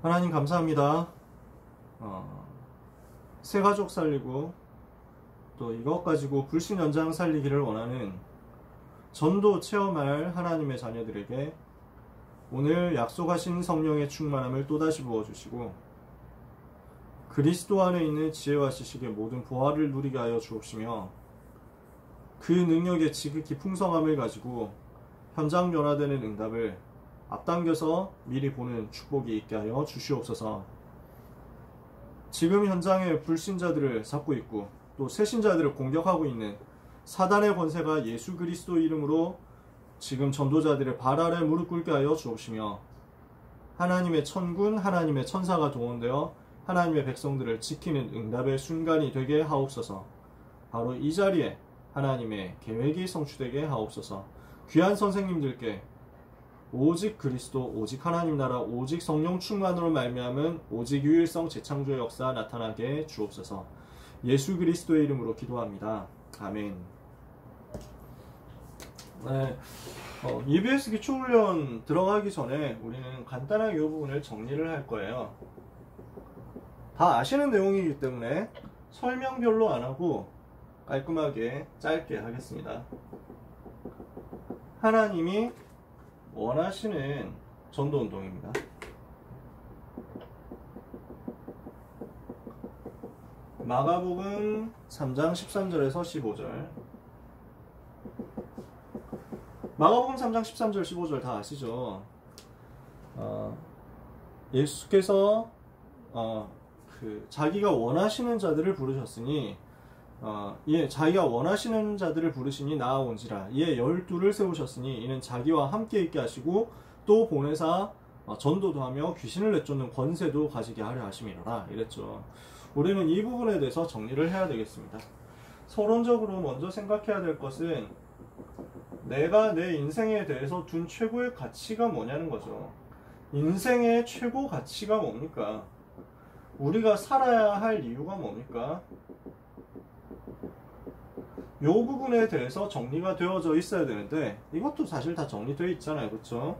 하나님 감사합니다. 새 가족 살리고 또 이것 가지고 불신 연장 살리기를 원하는 전도 체험할 하나님의 자녀들에게 오늘 약속하신 성령의 충만함을 또다시 부어주시고 그리스도 안에 있는 지혜와 지식의 모든 보화를 누리게 하여 주옵시며 그 능력의 지극히 풍성함을 가지고 현장 변화되는 응답을 앞당겨서 미리 보는 축복이 있게 하여 주시옵소서. 지금 현장에 불신자들을 잡고 있고 또 새신자들을 공격하고 있는 사단의 권세가 예수 그리스도 이름으로 지금 전도자들의 발 아래 무릎 꿇게 하여 주옵시며 하나님의 천군, 하나님의 천사가 동원되어 하나님의 백성들을 지키는 응답의 순간이 되게 하옵소서. 바로 이 자리에 하나님의 계획이 성취되게 하옵소서. 귀한 선생님들께 오직 그리스도, 오직 하나님 나라, 오직 성령 충만으로 말미암은 오직 유일성 재창조의 역사 나타나게 주옵소서. 예수 그리스도의 이름으로 기도합니다. 아멘. 네, EBS 기초훈련 들어가기 전에 우리는 간단하게 이 부분을 정리를 할 거예요. 다 아시는 내용이기 때문에 설명 별로 안 하고 깔끔하게 짧게 하겠습니다. 하나님이 원하시는 전도운동입니다. 마가복음 3장 13절에서 15절. 마가복음 3장 13절 15절 다 아시죠? 예수께서 자기가 원하시는 자들을 부르셨으니 자기가 원하시는 자들을 부르시니 나아온지라. 이에 12를 세우셨으니 이는 자기와 함께 있게 하시고 또 보내사 전도도 하며 귀신을 내쫓는 권세도 가지게 하려 하심이로라 이랬죠. 우리는 이 부분에 대해서 정리를 해야 되겠습니다. 서론적으로 먼저 생각해야 될 것은 내가 내 인생에 대해서 둔 최고의 가치가 뭐냐는 거죠. 인생의 최고 가치가 뭡니까? 우리가 살아야 할 이유가 뭡니까? 이 부분에 대해서 정리가 되어져 있어야 되는데 이것도 사실 다 정리되어 있잖아요. 그렇죠?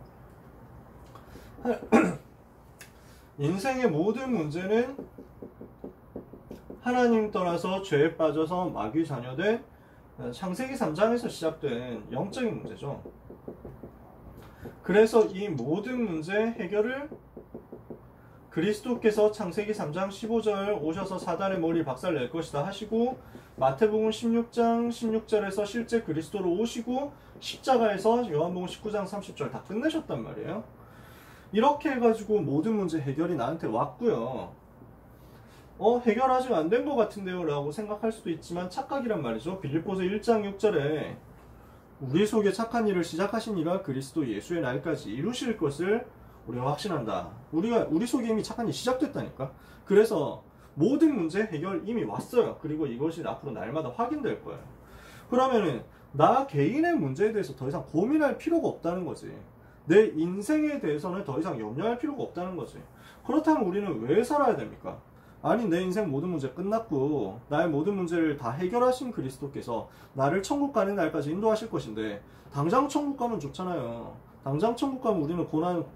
인생의 모든 문제는 하나님 떠나서 죄에 빠져서 마귀 자녀된 창세기 3장에서 시작된 영적인 문제죠. 그래서 이 모든 문제 해결을 그리스도께서 창세기 3장 15절 오셔서 사단의 머리 박살낼 것이다 하시고 마태복음 16장 16절에서 실제 그리스도로 오시고 십자가에서 요한복음 19장 30절 다 끝내셨단 말이에요. 이렇게 해가지고 모든 문제 해결이 나한테 왔고요. 해결 아직 안 된 것 같은데요 라고 생각할 수도 있지만 착각이란 말이죠. 빌립보서 1장 6절에 우리 속에 착한 일을 시작하신 이가 그리스도 예수의 날까지 이루실 것을 우리가 확신한다. 우리 속에 이미 착한 일이 시작됐다니까. 그래서 모든 문제 해결 이미 왔어요. 그리고 이것이 앞으로 날마다 확인될 거예요. 그러면은 나 개인의 문제에 대해서 더 이상 고민할 필요가 없다는 거지. 내 인생에 대해서는 더 이상 염려할 필요가 없다는 거지. 그렇다면 우리는 왜 살아야 됩니까? 아니 내 인생 모든 문제 끝났고 나의 모든 문제를 다 해결하신 그리스도께서 나를 천국 가는 날까지 인도하실 것인데 당장 천국 가면 좋잖아요. 당장 천국 가면 우리는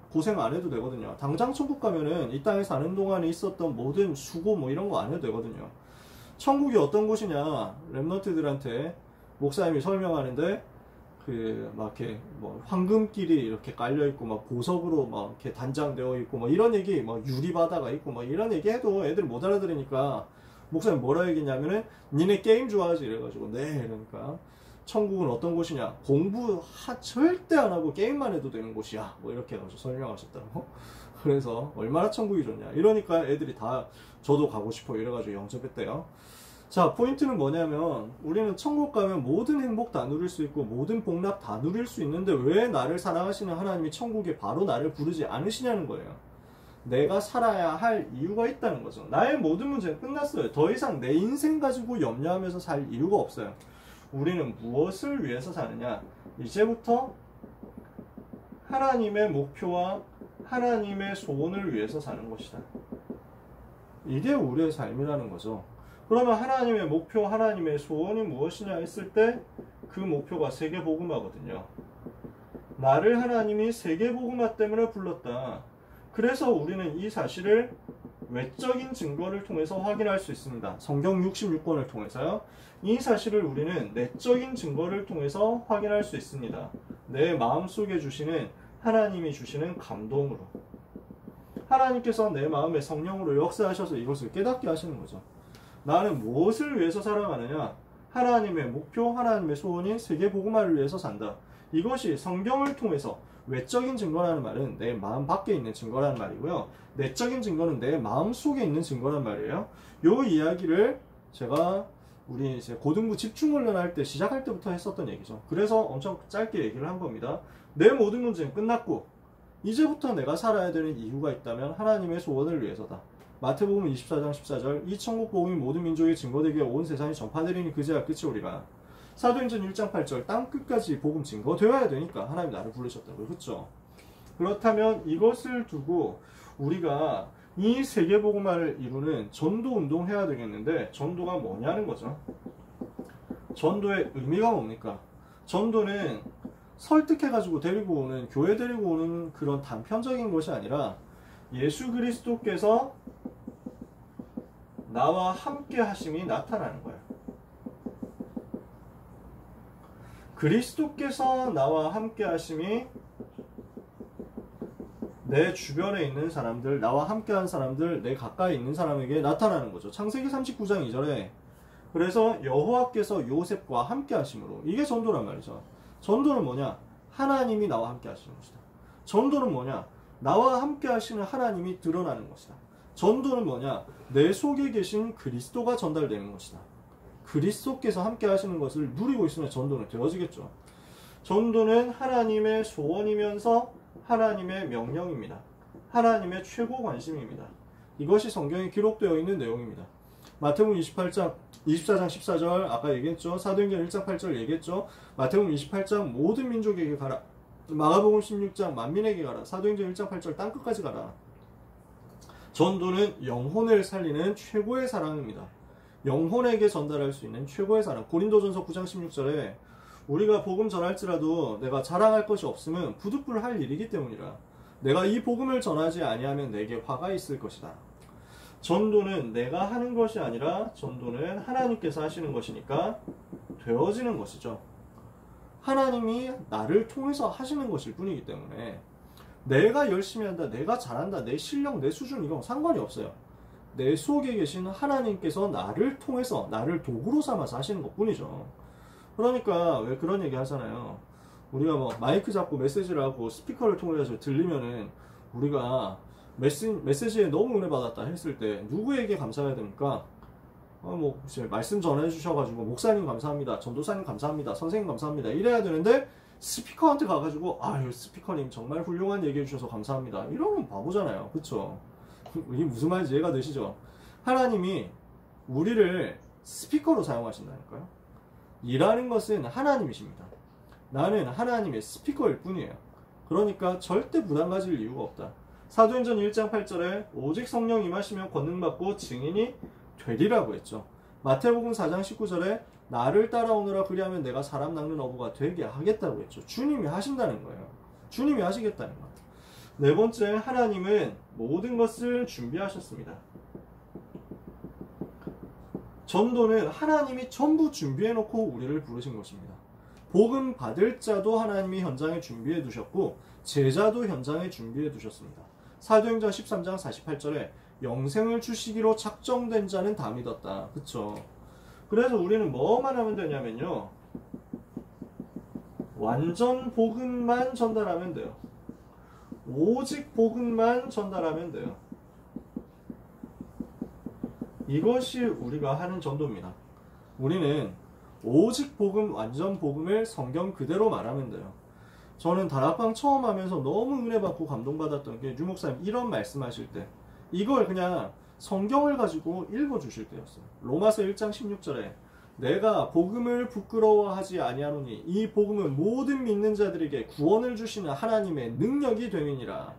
고생 안 해도 되거든요. 당장 천국 가면은 이 땅에 사는 동안에 있었던 모든 수고 뭐 이런 거 안 해도 되거든요. 천국이 어떤 곳이냐 랩런트들한테 목사님이 설명하는데 막 이렇게 뭐 황금길이 이렇게 깔려 있고 막 보석으로 막 이렇게 단장되어 있고 뭐 이런 얘기 막 유리바다가 있고 막 이런 얘기 해도 애들 못 알아들으니까 목사님 뭐라 얘기했냐면은 니네 게임 좋아하지 이래가지고 네 이러니까 천국은 어떤 곳이냐 공부 절대 안 하고 게임만 해도 되는 곳이야 뭐 이렇게 해가지고 설명하셨다고. 그래서 얼마나 천국이 좋냐 이러니까 애들이 다 저도 가고 싶어 이래가지고 영접했대요. 자, 포인트는 뭐냐면 우리는 천국 가면 모든 행복 다 누릴 수 있고 모든 복락 다 누릴 수 있는데 왜 나를 사랑하시는 하나님이 천국에 바로 나를 부르지 않으시냐는 거예요. 내가 살아야 할 이유가 있다는 거죠. 나의 모든 문제는 끝났어요. 더 이상 내 인생 가지고 염려하면서 살 이유가 없어요. 우리는 무엇을 위해서 사느냐? 이제부터 하나님의 목표와 하나님의 소원을 위해서 사는 것이다. 이게 우리의 삶이라는 거죠. 그러면 하나님의 목표, 하나님의 소원이 무엇이냐 했을 때 그 목표가 세계복음화거든요. 나를 하나님이 세계복음화 때문에 불렀다. 그래서 우리는 이 사실을 외적인 증거를 통해서 확인할 수 있습니다. 성경 66권을 통해서요. 이 사실을 우리는 내적인 증거를 통해서 확인할 수 있습니다. 내 마음속에 주시는 하나님이 주시는 감동으로. 하나님께서 내 마음에 성령으로 역사하셔서 이것을 깨닫게 하시는 거죠. 나는 무엇을 위해서 살아가느냐? 하나님의 목표, 하나님의 소원인 세계복음화를 위해서 산다. 이것이 성경을 통해서 외적인 증거라는 말은 내 마음 밖에 있는 증거라는 말이고요. 내적인 증거는 내 마음 속에 있는 증거란 말이에요. 요 이야기를 제가 우리 이제 고등부 집중훈련 할 때 시작할 때부터 했었던 얘기죠. 그래서 엄청 짧게 얘기를 한 겁니다. 내 모든 문제는 끝났고 이제부터 내가 살아야 되는 이유가 있다면 하나님의 소원을 위해서다. 마태복음 24장 14절 이 천국 복음이 모든 민족에 증거되게 온 세상에 전파되리니 그제야 끝이 오리라. 사도행전 1장 8절 땅 끝까지 복음 증거되어야 되니까 하나님 나를 부르셨다고요. 그렇죠? 그렇다면 이것을 두고 우리가 이 세계복음화를 이루는 전도운동 해야 되겠는데 전도가 뭐냐는 거죠. 전도의 의미가 뭡니까? 전도는 설득해가지고 데리고 오는, 교회 데리고 오는 그런 단편적인 것이 아니라 예수 그리스도께서 나와 함께 하심이 나타나는 거예요. 그리스도께서 나와 함께 하심이 내 주변에 있는 사람들, 나와 함께한 사람들, 내 가까이 있는 사람에게 나타나는 거죠. 창세기 39장 2절에 그래서 여호와께서 요셉과 함께 하심으로, 이게 전도란 말이죠. 전도는 뭐냐? 하나님이 나와 함께 하시는 것이다. 전도는 뭐냐? 나와 함께 하시는 하나님이 드러나는 것이다. 전도는 뭐냐? 내 속에 계신 그리스도가 전달되는 것이다. 그리스도께서 함께 하시는 것을 누리고 있으면 전도는 되어지겠죠. 전도는 하나님의 소원이면서 하나님의 명령입니다. 하나님의 최고 관심입니다. 이것이 성경에 기록되어 있는 내용입니다. 마태복음 24장 14절 아까 얘기했죠. 사도행전 1장 8절 얘기했죠. 마태복음 28장 모든 민족에게 가라. 마가복음 16장 만민에게 가라. 사도행전 1장 8절 땅끝까지 가라. 전도는 영혼을 살리는 최고의 사랑입니다. 영혼에게 전달할 수 있는 최고의 사랑. 고린도전서 9장 16절에 우리가 복음 전할지라도 내가 자랑할 것이 없으면 부득불할 일이기 때문이라. 내가 이 복음을 전하지 아니하면 내게 화가 있을 것이다. 전도는 내가 하는 것이 아니라 전도는 하나님께서 하시는 것이니까 되어지는 것이죠. 하나님이 나를 통해서 하시는 것일 뿐이기 때문에 내가 열심히 한다, 내가 잘한다, 내 실력, 내 수준 이건 상관이 없어요. 내 속에 계신 하나님께서 나를 통해서 나를 도구로 삼아서 하시는 것 뿐이죠. 그러니까 왜 그런 얘기 하잖아요. 우리가 뭐 마이크 잡고 메시지를 하고 스피커를 통해서 들리면은 우리가 메시지에 너무 은혜 받았다 했을 때 누구에게 감사해야 됩니까? 뭐 말씀 전해 주셔가지고 목사님 감사합니다, 전도사님 감사합니다, 선생님 감사합니다 이래야 되는데 스피커한테 가가지고 아유 스피커님 정말 훌륭한 얘기해 주셔서 감사합니다 이러면 바보잖아요. 그쵸? 이게 무슨 말인지 이해가 되시죠? 하나님이 우리를 스피커로 사용하신다니까요. 일하는 것은 하나님이십니다. 나는 하나님의 스피커일 뿐이에요. 그러니까 절대 부담 가질 이유가 없다. 사도행전 1장 8절에 오직 성령 임하시면 권능받고 증인이 되리라고 했죠. 마태복음 4장 19절에 나를 따라오느라 그리하면 내가 사람 낚는 어부가 되게 하겠다고 했죠. 주님이 하신다는 거예요. 주님이 하시겠다는 거예요. 네 번째, 하나님은 모든 것을 준비하셨습니다. 전도는 하나님이 전부 준비해놓고 우리를 부르신 것입니다. 복음 받을 자도 하나님이 현장에 준비해 두셨고 제자도 현장에 준비해 두셨습니다. 사도행전 13장 48절에 영생을 주시기로 작정된 자는 다 믿었다. 그쵸? 그래서 우리는 뭐만 하면 되냐면요, 완전 복음만 전달하면 돼요. 오직 복음만 전달하면 돼요. 이것이 우리가 하는 전도입니다. 우리는 오직 복음, 완전 복음을 성경 그대로 말하면 돼요. 저는 다락방 처음 하면서 너무 은혜 받고 감동받았던 게 유목사님 이런 말씀하실 때 이걸 그냥 성경을 가지고 읽어주실 때였어요. 로마서 1장 16절에 내가 복음을 부끄러워하지 아니하노니 이 복음은 모든 믿는 자들에게 구원을 주시는 하나님의 능력이 됨이니라.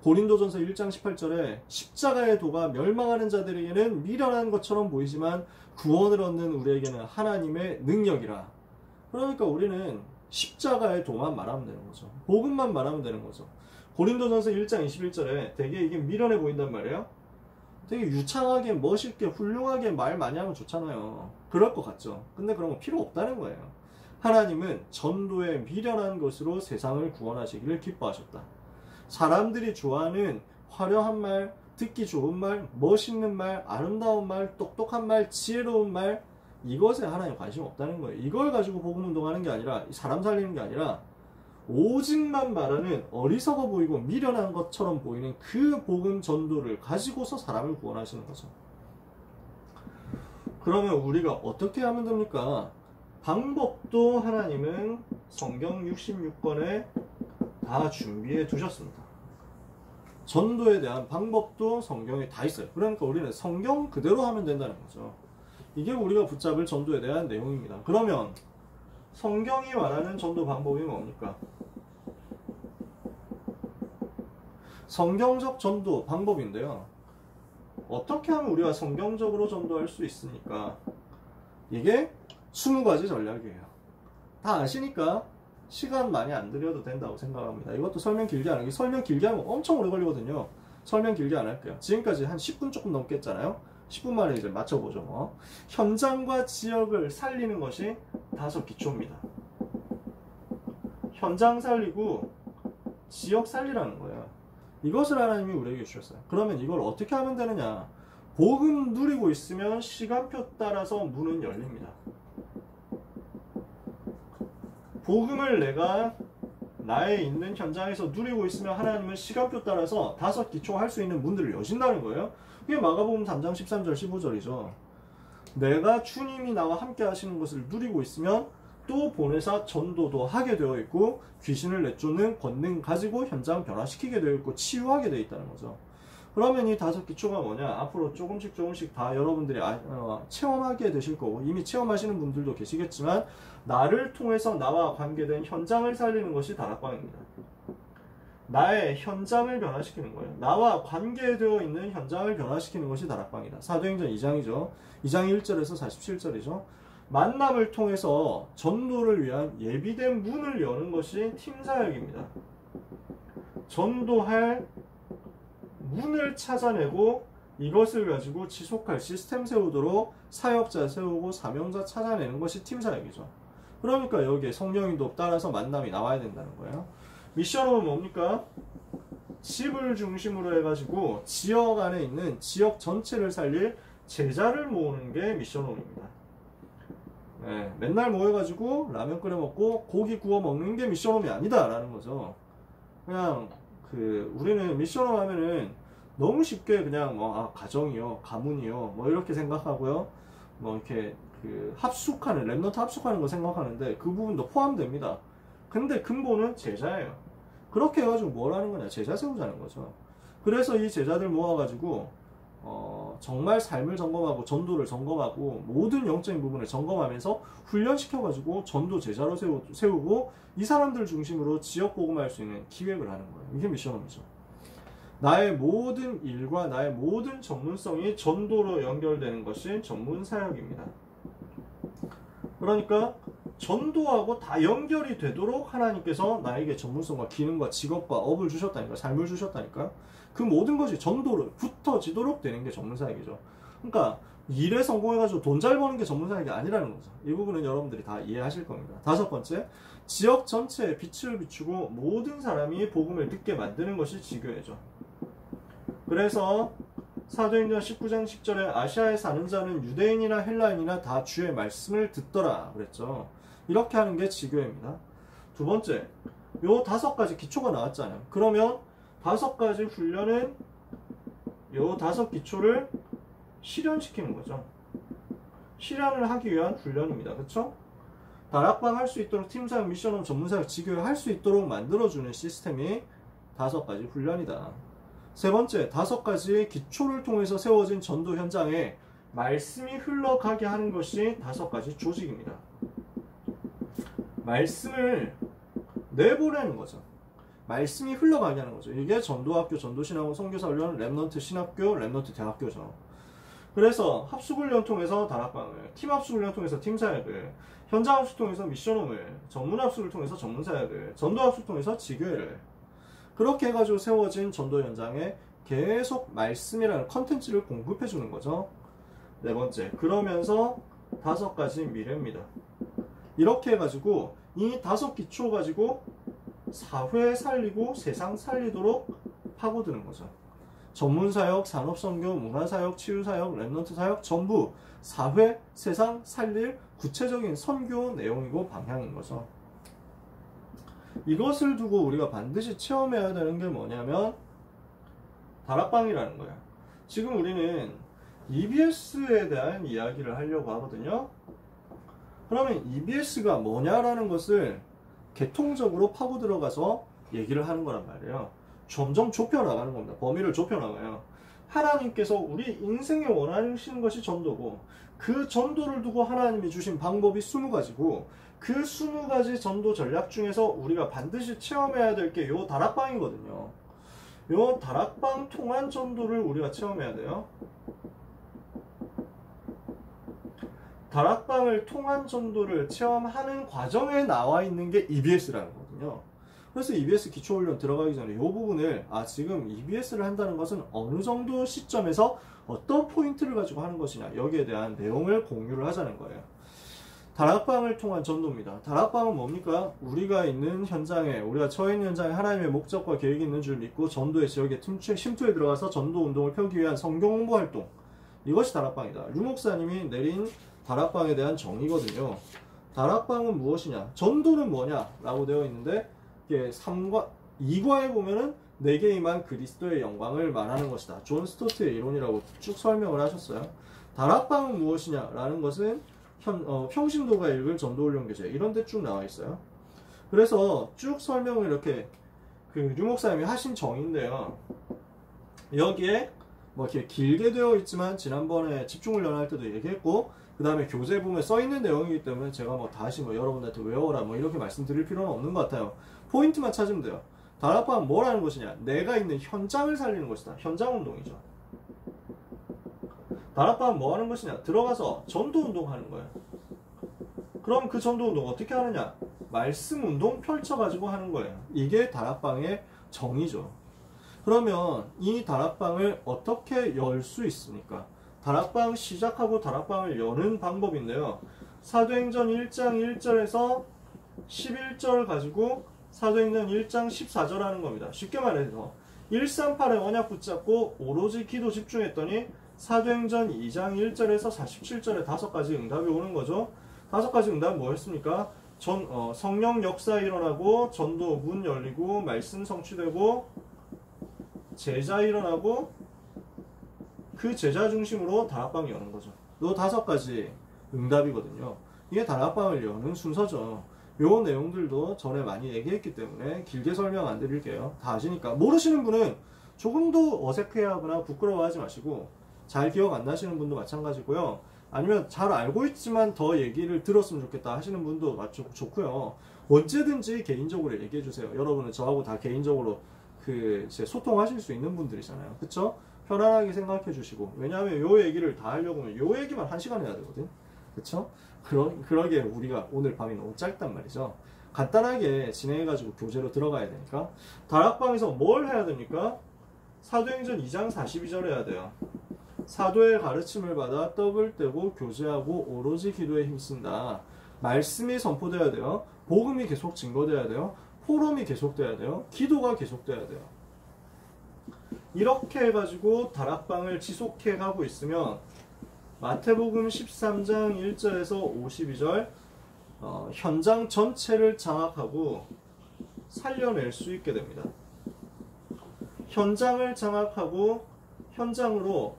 고린도전서 1장 18절에 십자가의 도가 멸망하는 자들에게는 미련한 것처럼 보이지만 구원을 얻는 우리에게는 하나님의 능력이라. 그러니까 우리는 십자가의 도만 말하면 되는 거죠. 복음만 말하면 되는 거죠. 고린도전서 1장 21절에 되게 이게 미련해 보인단 말이에요. 되게 유창하게 멋있게 훌륭하게 말 많이 하면 좋잖아요. 그럴 것 같죠. 근데 그런 거 필요 없다는 거예요. 하나님은 전도에 미련한 것으로 세상을 구원하시기를 기뻐하셨다. 사람들이 좋아하는 화려한 말, 듣기 좋은 말, 멋있는 말, 아름다운 말, 똑똑한 말, 지혜로운 말, 이것에 하나님 관심 없다는 거예요. 이걸 가지고 복음 운동하는 게 아니라, 사람 살리는 게 아니라 오직만 말하는 어리석어 보이고 미련한 것처럼 보이는 그 복음 전도를 가지고서 사람을 구원하시는 거죠. 그러면 우리가 어떻게 하면 됩니까? 방법도 하나님은 성경 66권에 다 준비해 두셨습니다. 전도에 대한 방법도 성경에 다 있어요. 그러니까 우리는 성경 그대로 하면 된다는 거죠. 이게 우리가 붙잡을 전도에 대한 내용입니다. 그러면 성경이 말하는 전도 방법이 뭡니까? 성경적 전도 방법인데요. 어떻게 하면 우리가 성경적으로 전도할 수 있습니까? 이게 20가지 전략이에요. 다 아시니까 시간 많이 안 들여도 된다고 생각합니다. 이것도 설명 길게 안 할게요. 설명 길게 하면 엄청 오래 걸리거든요. 설명 길게 안 할게요. 지금까지 한 10분 조금 넘게 했잖아요. 10분 만에 이제 맞춰보죠. 현장과 지역을 살리는 것이 5기초입니다. 현장 살리고 지역 살리라는 거예요. 이것을 하나님이 우리에게 주셨어요. 그러면 이걸 어떻게 하면 되느냐? 복음 누리고 있으면 시간표 따라서 문은 열립니다. 복음을 내가 나의 있는 현장에서 누리고 있으면 하나님은 시간표 따라서 5기초 할 수 있는 문들을 여신다는 거예요. 이게 마가복음 3장 13절 15절이죠. 내가 주님이 나와 함께 하시는 것을 누리고 있으면 또 보내사 전도도 하게 되어 있고 귀신을 내쫓는 권능 가지고 현장 변화시키게 되어 있고 치유하게 되어 있다는 거죠. 그러면 이 5기초가 뭐냐? 앞으로 조금씩 다 여러분들이 체험하게 되실 거고 이미 체험하시는 분들도 계시겠지만 나를 통해서 나와 관계된 현장을 살리는 것이 다락방입니다. 나의 현장을 변화시키는 거예요. 나와 관계되어 있는 현장을 변화시키는 것이 다락방이다. 사도행전 2장이죠. 2장 1절에서 47절이죠. 만남을 통해서 전도를 위한 예비된 문을 여는 것이 팀사역입니다. 전도할 문을 찾아내고 이것을 가지고 지속할 시스템 세우도록 사역자 세우고 사명자 찾아내는 것이 팀사역이죠. 그러니까 여기에 성령인도 따라서 만남이 나와야 된다는 거예요. 미션은 뭡니까? 집을 중심으로 해가지고 지역 안에 있는 지역 전체를 살릴 제자를 모으는 게 미션홈입니다. 네, 맨날 모여가지고 라면 끓여 먹고 고기 구워 먹는 게 미션홈이 아니다라는 거죠. 그냥 우리는 미션홈 하면은 너무 쉽게 그냥 가정이요, 가문이요, 이렇게 생각하고요. 이렇게 합숙하는 랩넌트 합숙하는 거 생각하는데 그 부분도 포함됩니다. 근데 근본은 제자예요. 그렇게 해가지고 뭘 하는 거냐? 제자 세우자는 거죠. 그래서 이 제자들 모아가지고 정말 삶을 점검하고 전도를 점검하고 모든 영적인 부분을 점검하면서 훈련시켜가지고 전도 제자로 세우고 이 사람들 중심으로 지역 복음할 수 있는 기획을 하는 거예요. 이게 미션홈이죠. 나의 모든 일과 나의 모든 전문성이 전도로 연결되는 것이 전문 사역입니다. 그러니까 전도하고 다 연결이 되도록 하나님께서 나에게 전문성과 기능과 직업과 업을 주셨다니까, 삶을 주셨다니까. 그 모든 것이 전도로 붙어지도록 되는 게 전문사역이죠. 그러니까 일에 성공해가지고 돈 잘 버는 게 전문사역이 아니라는 거죠. 이 부분은 여러분들이 다 이해하실 겁니다. 5번째, 지역 전체에 빛을 비추고 모든 사람이 복음을 듣게 만드는 것이 지교회죠. 그래서 사도행전 19장 10절에 아시아에 사는 자는 유대인이나 헬라인이나 다 주의 말씀을 듣더라 그랬죠. 이렇게 하는 게 지교회입니다. 2번째, 요 5가지 기초가 나왔잖아요. 그러면 5가지 훈련은 요 5기초를 실현시키는 거죠. 실현을 하기 위한 훈련입니다. 그렇죠? 다락방 할 수 있도록 팀사역, 미션홈, 전문사역, 지교회 할 수 있도록 만들어주는 시스템이 5가지 훈련이다. 3번째, 5가지의 기초를 통해서 세워진 전도 현장에 말씀이 흘러가게 하는 것이 5가지 조직입니다. 말씀을 내보내는 거죠. 말씀이 흘러가게 하는 거죠. 이게 전도학교, 전도신학원, 선교사훈련, 랩넌트 신학교, 랩넌트 대학교죠. 그래서 합숙훈련 통해서 다락방을, 팀합숙훈련 통해서 팀사역을, 현장합숙 통해서 미션홈을, 전문합숙을 통해서 전문사역을, 전도합숙 통해서 지교회를. 그렇게 해가지고 세워진 전도 현장에 계속 말씀이라는 컨텐츠를 공급해 주는 거죠. 네 번째, 그러면서 5가지 미래입니다. 이렇게 해가지고 이 5 기초 가지고 사회 살리고 세상 살리도록 파고드는 거죠. 전문사역, 산업선교, 문화사역, 치유사역, 랩넌트 사역 전부 사회, 세상 살릴 구체적인 선교 내용이고 방향인 거죠. 이것을 두고 우리가 반드시 체험해야 되는 게 뭐냐면 다락방이라는 거예요. 지금 우리는 EBS에 대한 이야기를 하려고 하거든요. 그러면 EBS가 뭐냐라는 것을 개통적으로 파고 들어가서 얘기를 하는 거란 말이에요. 점점 좁혀나가는 겁니다. 범위를 좁혀나가요. 하나님께서 우리 인생에 원하시는 것이 전도고, 그 전도를 두고 하나님이 주신 방법이 20가지고, 그 20가지 전도 전략 중에서 우리가 반드시 체험해야 될 게 요 다락방이거든요. 요 다락방 통한 전도를 우리가 체험해야 돼요. 다락방을 통한 전도를 체험하는 과정에 나와 있는 게 EBS라는 거거든요. 그래서 EBS 기초훈련 들어가기 전에 이 부분을 지금 EBS를 한다는 것은 어느 정도 시점에서 어떤 포인트를 가지고 하는 것이냐, 여기에 대한 내용을 공유를 하자는 거예요. 다락방을 통한 전도입니다. 다락방은 뭡니까? 우리가 있는 현장에, 우리가 처해 있는 현장에 하나님의 목적과 계획이 있는 줄 믿고 전도의 지역에 심투에 들어가서 전도 운동을 펴기 위한 성경 홍보 활동, 이것이 다락방이다. 류 목사님이 내린 다락방에 대한 정의거든요. 다락방은 무엇이냐? 전도는 뭐냐? 라고 되어 있는데, 이게 2과에 보면은 내게 임한 그리스도의 영광을 말하는 것이다. 존 스토트의 이론이라고 쭉 설명을 하셨어요. 다락방은 무엇이냐? 라는 것은 평신도가 읽을 전도훈련교재 이런 데 쭉 나와 있어요. 그래서 쭉 설명을 이렇게 류 목사님이 하신 정의인데요. 여기에 뭐 이렇게 길게 되어 있지만 지난번에 집중훈련 할 때도 얘기했고, 그 다음에 교재본에 써있는 내용이기 때문에 제가 뭐 다시 여러분들한테 외워라 이렇게 말씀드릴 필요는 없는 것 같아요. 포인트만 찾으면 돼요. 다락방은 뭐라는 것이냐? 내가 있는 현장을 살리는 것이다. 현장 운동이죠. 다락방은 뭐 하는 것이냐? 들어가서 전도 운동하는 거예요. 그럼 그 전도 운동 어떻게 하느냐? 말씀 운동 펼쳐가지고 하는 거예요. 이게 다락방의 정의죠. 그러면 이 다락방을 어떻게 열 수 있습니까? 다락방 시작하고 다락방을 여는 방법인데요. 사도행전 1장 1절에서 11절 가지고 사도행전 1장 14절 하는 겁니다. 쉽게 말해서 138의 언약 붙잡고 오로지 기도 집중했더니 사도행전 2장 1절에서 47절에 5가지 응답이 오는 거죠. 5가지 응답은 뭐였습니까? 성령 역사 일어나고, 전도 문 열리고, 말씀 성취되고, 제자 일어나고, 그 제자 중심으로 다락방을 여는 거죠. 요 5가지 응답이거든요. 이게 다락방을 여는 순서죠. 요 내용들도 전에 많이 얘기했기 때문에 길게 설명 안 드릴게요. 다 아시니까. 모르시는 분은 조금도 어색해하거나 부끄러워하지 마시고, 잘 기억 안 나시는 분도 마찬가지고요. 아니면 잘 알고 있지만 더 얘기를 들었으면 좋겠다 하시는 분도 좋고요. 언제든지 개인적으로 얘기해 주세요. 여러분은 저하고 다 개인적으로 소통하실 수 있는 분들이잖아요. 그쵸? 편안하게 생각해 주시고, 왜냐하면 요 얘기를 다 하려고 하면 요 얘기만 1시간 해야 되거든. 그쵸? 그러기에 우리가 오늘 밤이 너무 짧단 말이죠. 간단하게 진행해가지고 교재로 들어가야 되니까. 다락방에서 뭘 해야 됩니까? 사도행전 2장 42절 해야 돼요. 사도의 가르침을 받아 떡을 떼고 교제하고 오로지 기도에 힘쓴다. 말씀이 선포돼야 돼요. 복음이 계속 증거돼야 돼요. 포럼이 계속돼야 돼요. 기도가 계속돼야 돼요. 이렇게 해가지고 다락방을 지속해 가고 있으면 마태복음 13장 1절에서 52절 현장 전체를 장악하고 살려낼 수 있게 됩니다. 현장을 장악하고 현장으로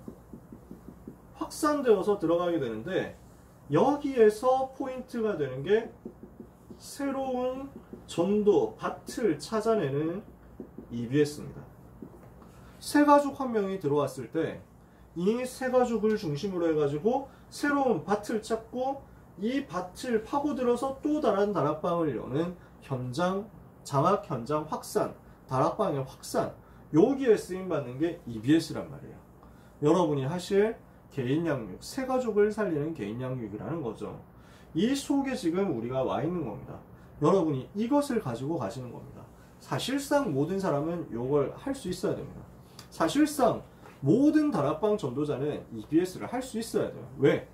확산되어서 들어가게 되는데, 여기에서 포인트가 되는 게 새로운 전도 밭을 찾아내는 EBS입니다. 새 가족 한 명이 들어왔을 때 이 새 가족을 중심으로 해가지고 새로운 밭을 찾고, 이 밭을 파고들어서 또 다른 다락방을 여는 현장 장악, 현장 확산, 다락방의 확산, 여기에 쓰임받는 게 EBS란 말이에요. 여러분이 하실 개인 양육, 새 가족을 살리는 개인 양육이라는 거죠. 이 속에 지금 우리가 와 있는 겁니다. 여러분이 이것을 가지고 가시는 겁니다. 사실상 모든 사람은 이걸 할 수 있어야 됩니다. 사실상 모든 다락방 전도자는 EBS를 할 수 있어야 돼요. 왜?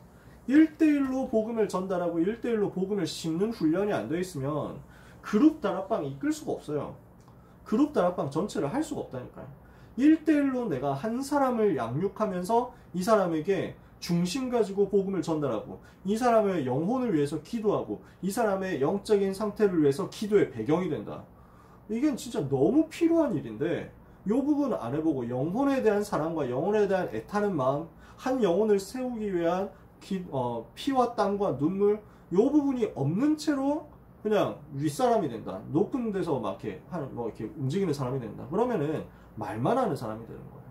1대1로 복음을 전달하고 1대1로 복음을 심는 훈련이 안 되어 있으면 그룹 다락방 이끌 수가 없어요. 그룹 다락방 전체를 할 수가 없다니까요. 1대1로 내가 한 사람을 양육하면서 이 사람에게 중심 가지고 복음을 전달하고 이 사람의 영혼을 위해서 기도하고 이 사람의 영적인 상태를 위해서 기도의 배경이 된다. 이게 진짜 너무 필요한 일인데 이 부분 안 해보고 영혼에 대한 사랑과 영혼에 대한 애타는 마음, 한 영혼을 세우기 위한 피와 땀과 눈물, 이 부분이 없는 채로 그냥 윗사람이 된다. 높은 데서 막 이렇게 움직이는 사람이 된다. 그러면은 말만 하는 사람이 되는 거예요.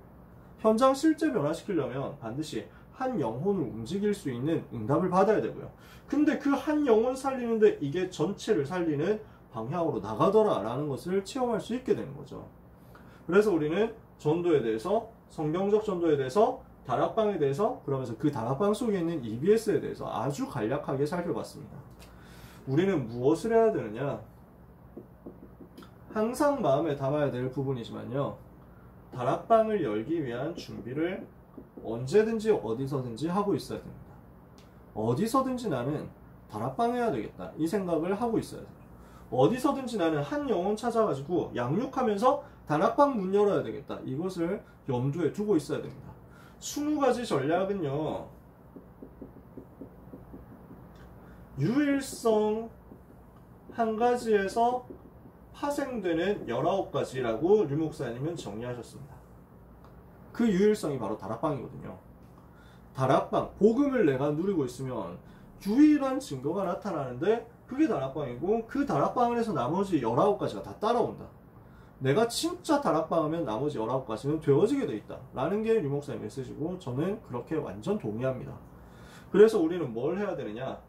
현장 실제 변화시키려면 반드시 한 영혼을 움직일 수 있는 응답을 받아야 되고요. 근데 그 한 영혼 살리는데 이게 전체를 살리는 방향으로 나가더라 라는 것을 체험할 수 있게 되는 거죠. 그래서 우리는 전도에 대해서, 성경적 전도에 대해서, 다락방에 대해서, 그러면서 그 다락방 속에 있는 EBS에 대해서 아주 간략하게 살펴봤습니다. 우리는 무엇을 해야 되느냐? 항상 마음에 담아야 될 부분이지만요, 다락방을 열기 위한 준비를 언제든지 어디서든지 하고 있어야 됩니다. 어디서든지 나는 다락방 해야 되겠다 이 생각을 하고 있어야 돼요. 어디서든지 나는 한 영혼 찾아가지고 양육하면서 다락방 문 열어야 되겠다 이것을 염두에 두고 있어야 됩니다. 20가지 전략은요, 유일성 한 가지에서 파생되는 19가지라고 류 목사님은 정리하셨습니다. 그 유일성이 바로 다락방이거든요. 다락방, 복음을 내가 누리고 있으면 유일한 증거가 나타나는데 그게 다락방이고, 그 다락방 안에서 나머지 19가지가 다 따라온다. 내가 진짜 다락방 하면 나머지 19가지는 되어지게 돼 있다 라는 게 류 목사의 메시지고, 저는 그렇게 완전 동의합니다. 그래서 우리는 뭘 해야 되느냐?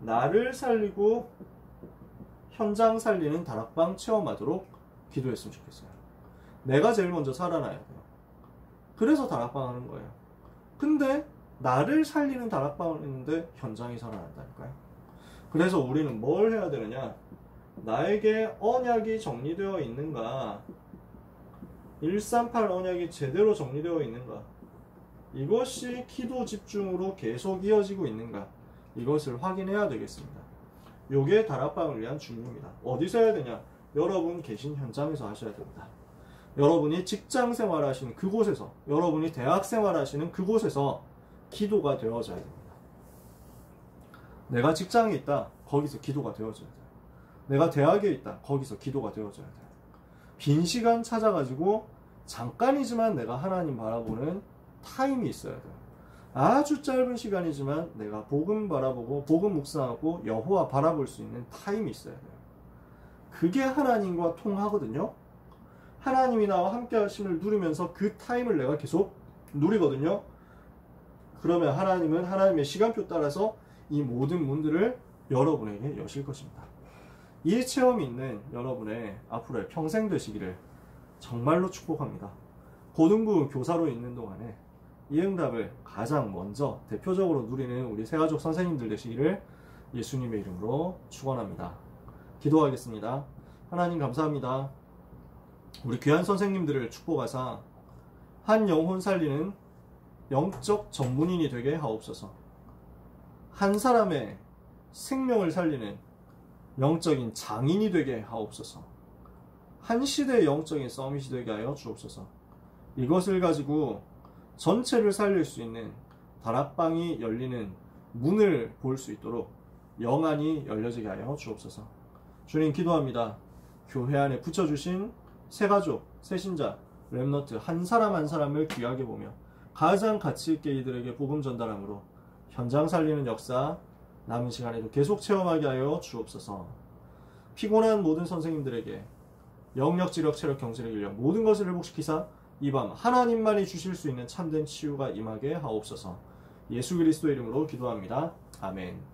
나를 살리고 현장 살리는 다락방 체험하도록 기도했으면 좋겠어요. 내가 제일 먼저 살아나야 돼요. 그래서 다락방 하는 거예요. 근데 나를 살리는 다락방을 했는데 현장이 살아난다니까요. 그래서 우리는 뭘 해야 되느냐? 나에게 언약이 정리되어 있는가? 138 언약이 제대로 정리되어 있는가? 이것이 기도 집중으로 계속 이어지고 있는가? 이것을 확인해야 되겠습니다. 요게 다락방을 위한 준비입니다. 어디서 해야 되냐? 여러분 계신 현장에서 하셔야 됩니다. 여러분이 직장 생활하시는 그곳에서, 여러분이 대학 생활하시는 그곳에서 기도가 되어져야 됩니다. 내가 직장에 있다, 거기서 기도가 되어져야 돼요. 내가 대학에 있다, 거기서 기도가 되어져야 돼요. 빈 시간 찾아가지고 잠깐이지만 내가 하나님 바라보는 타임이 있어야 돼요. 아주 짧은 시간이지만 내가 복음 바라보고 복음 묵상하고 여호와 바라볼 수 있는 타임이 있어야 돼요. 그게 하나님과 통하거든요. 하나님이 나와 함께 하심을 누리면서 그 타임을 내가 계속 누리거든요. 그러면 하나님은 하나님의 시간표 따라서 이 모든 문들을 여러분에게 여실 것입니다. 이 체험이 있는 여러분의 앞으로의 평생 되시기를 정말로 축복합니다. 고등부 교사로 있는 동안에 이 응답을 가장 먼저 대표적으로 누리는 우리 새가족 선생님들 되시기를 예수님의 이름으로 축원합니다. 기도하겠습니다. 하나님 감사합니다. 우리 귀한 선생님들을 축복하사 한 영혼 살리는 영적 전문인이 되게 하옵소서. 한 사람의 생명을 살리는 영적인 장인이 되게 하옵소서. 한 시대의 영적인 서밋이 되게 하여 주옵소서. 이것을 가지고 전체를 살릴 수 있는 다락방이 열리는 문을 볼 수 있도록 영안이 열려지게 하여 주옵소서. 주님 기도합니다. 교회 안에 붙여주신 새가족, 새신자, 렘너트 한 사람 한 사람을 귀하게 보며 가장 가치 있게 이들에게 복음 전달함으로 현장 살리는 역사 남은 시간에도 계속 체험하게 하여 주옵소서. 피곤한 모든 선생님들에게 영역, 지력, 체력, 경제력, 인력 모든 것을 회복시키사 이 밤 하나님만이 주실 수 있는 참된 치유가 임하게 하옵소서. 예수 그리스도의 이름으로 기도합니다. 아멘.